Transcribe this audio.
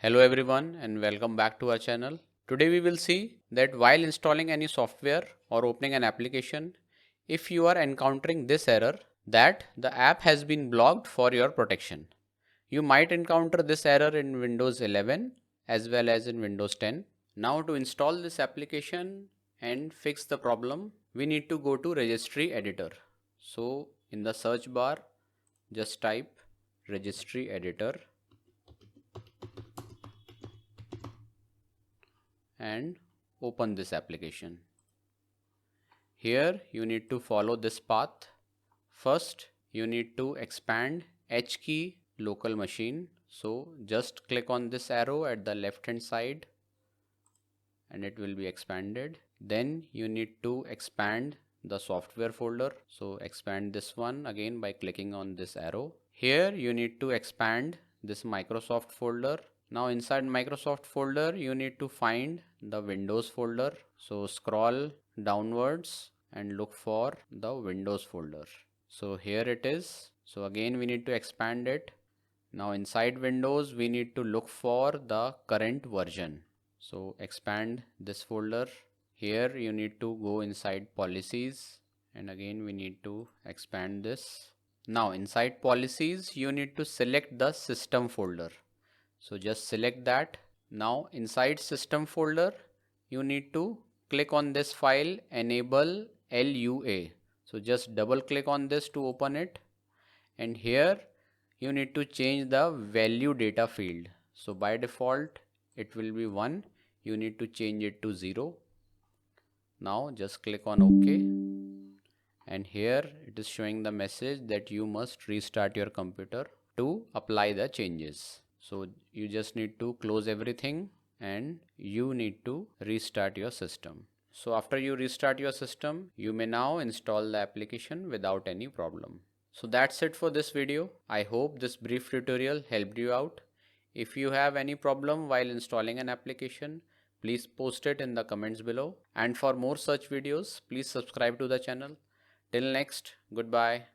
Hello everyone and welcome back to our channel. Today we will see that while installing any software or opening an application, if you are encountering this error that the app has been blocked for your protection. You might encounter this error in Windows 11 as well as in Windows 10. Now to install this application and fix the problem, we need to go to Registry Editor. So in the search bar, just type Registry Editor and open this application. Here you need to follow this path. First you need to expand H key local machine. So just click on this arrow at the left hand side and it will be expanded. Then you need to expand the software folder. So expand this one again by clicking on this arrow. Here you need to expand this Microsoft folder. Now inside Microsoft folder you need to find the Windows folder. So scroll downwards and look for the Windows folder. So here it is. So again we need to expand it. Now inside Windows we need to look for the current version. So expand this folder. Here you need to go inside policies and again we need to expand this. Now inside policies you need to select the system folder. So just select that. Now inside system folder you need to click on this file EnableLUA. So just double click on this to open it, and here you need to change the value data field. So by default it will be 1. You need to change it to 0. Now just click on OK, and here it is showing the message that you must restart your computer to apply the changes. So you just need to close everything and you need to restart your system. So after you restart your system, you may now install the application without any problem. So that's it for this video. I hope this brief tutorial helped you out. If you have any problem while installing an application, please post it in the comments below. And for more such videos, please subscribe to the channel. Till next, goodbye.